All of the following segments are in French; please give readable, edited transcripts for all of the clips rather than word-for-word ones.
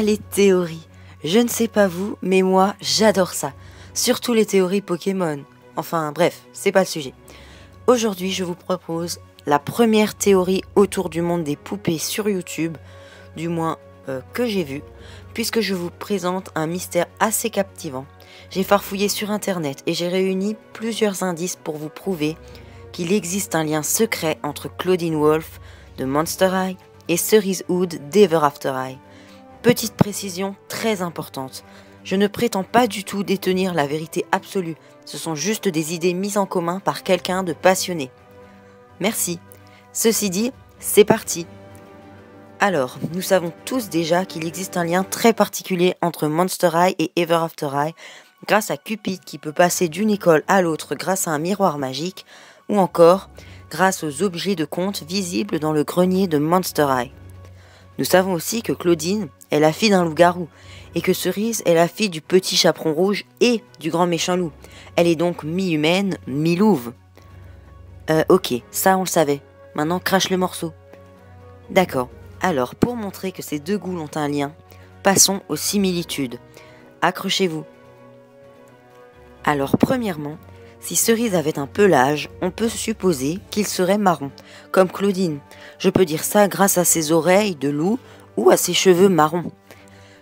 les théories. Je ne sais pas vous, mais moi, j'adore ça. Surtout les théories Pokémon. Enfin bref, c'est pas le sujet. Aujourd'hui, je vous propose la première théorie autour du monde des poupées sur YouTube, du moins que j'ai vu, puisque je vous présente un mystère assez captivant. J'ai farfouillé sur internet et j'ai réuni plusieurs indices pour vous prouver qu'il existe un lien secret entre Claudine Wolf de Monster High et Cerise Hood d'Ever After High. Petite précision très importante, je ne prétends pas du tout détenir la vérité absolue, ce sont juste des idées mises en commun par quelqu'un de passionné. Merci. Ceci dit, c'est parti. Alors, nous savons tous déjà qu'il existe un lien très particulier entre Monster High et Ever After High, grâce à Cupid qui peut passer d'une école à l'autre grâce à un miroir magique, ou encore grâce aux objets de conte visibles dans le grenier de Monster High. Nous savons aussi que Claudine est la fille d'un loup-garou, et que Cerise est la fille du petit chaperon rouge et du grand méchant loup. Elle est donc mi-humaine, mi-louve. Ok, ça on le savait. Maintenant crache le morceau. D'accord, alors pour montrer que ces deux ghouls ont un lien, passons aux similitudes. Accrochez-vous. Alors premièrement, si Cerise avait un pelage, on peut supposer qu'il serait marron, comme Claudine. Je peux dire ça grâce à ses oreilles de loup ou à ses cheveux marrons.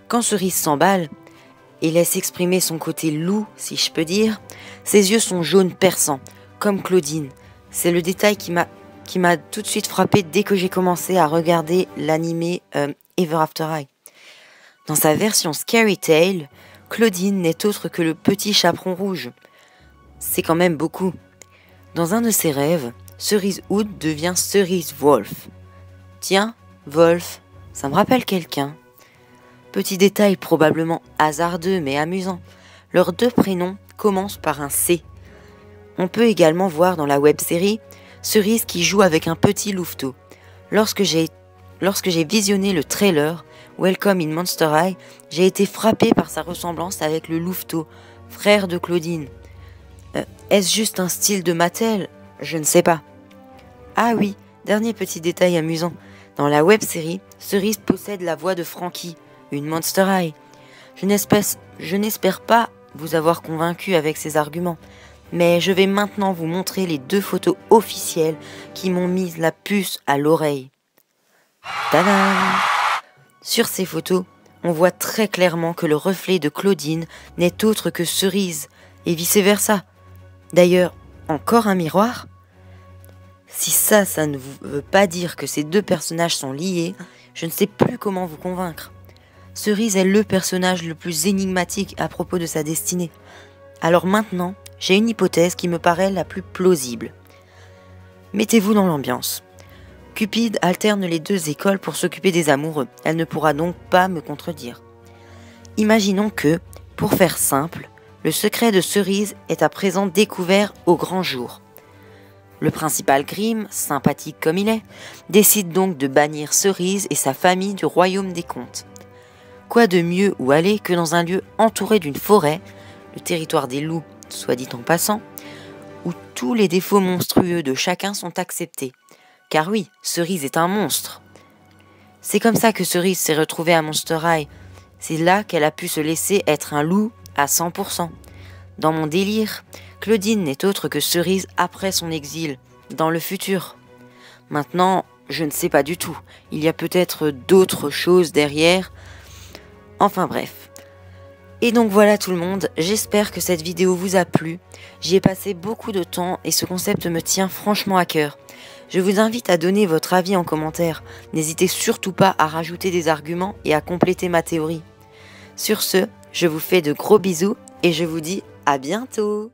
Quand Cerise s'emballe et laisse exprimer son côté loup, si je peux dire, ses yeux sont jaunes perçants, comme Claudine. C'est le détail qui m'a tout de suite frappé dès que j'ai commencé à regarder l'animé Ever After High. Dans sa version Scary Tale, Claudine n'est autre que le petit chaperon rouge. C'est quand même beaucoup. Dans un de ses rêves, Cerise Hood devient Cerise Wolf. Tiens, Wolf, ça me rappelle quelqu'un. Petit détail probablement hasardeux mais amusant, leurs deux prénoms commencent par un C. On peut également voir dans la web-série Cerise qui joue avec un petit louveteau. Lorsque j'ai visionné le trailer Welcome in Monster High, j'ai été frappé par sa ressemblance avec le louveteau, frère de Claudine. Est-ce juste un style de Mattel? Je ne sais pas. Ah oui, dernier petit détail amusant. Dans la web-série, Cerise possède la voix de Frankie, une Monster High. Je n'espère pas vous avoir convaincu avec ces arguments, mais je vais maintenant vous montrer les deux photos officielles qui m'ont mis la puce à l'oreille. Tadam! Sur ces photos, on voit très clairement que le reflet de Claudine n'est autre que Cerise, et vice-versa. D'ailleurs, encore un miroir? Si ça ne veut pas dire que ces deux personnages sont liés, je ne sais plus comment vous convaincre. Cerise est le personnage le plus énigmatique à propos de sa destinée. Alors maintenant, j'ai une hypothèse qui me paraît la plus plausible. Mettez-vous dans l'ambiance. Cupid alterne les deux écoles pour s'occuper des amoureux. Elle ne pourra donc pas me contredire. Imaginons que, pour faire simple, le secret de Cerise est à présent découvert au grand jour. Le principal Grimm, sympathique comme il est, décide donc de bannir Cerise et sa famille du royaume des contes. Quoi de mieux où aller que dans un lieu entouré d'une forêt, le territoire des loups, soit dit en passant, où tous les défauts monstrueux de chacun sont acceptés. Car oui, Cerise est un monstre. C'est comme ça que Cerise s'est retrouvée à Monster High. C'est là qu'elle a pu se laisser être un loup à 100%. Dans mon délire, Claudine n'est autre que Cerise après son exil, dans le futur. Maintenant, je ne sais pas du tout. Il y a peut-être d'autres choses derrière. Enfin bref. Et donc voilà tout le monde, j'espère que cette vidéo vous a plu. J'y ai passé beaucoup de temps et ce concept me tient franchement à cœur. Je vous invite à donner votre avis en commentaire. N'hésitez surtout pas à rajouter des arguments et à compléter ma théorie. Sur ce, je vous fais de gros bisous et je vous dis à bientôt.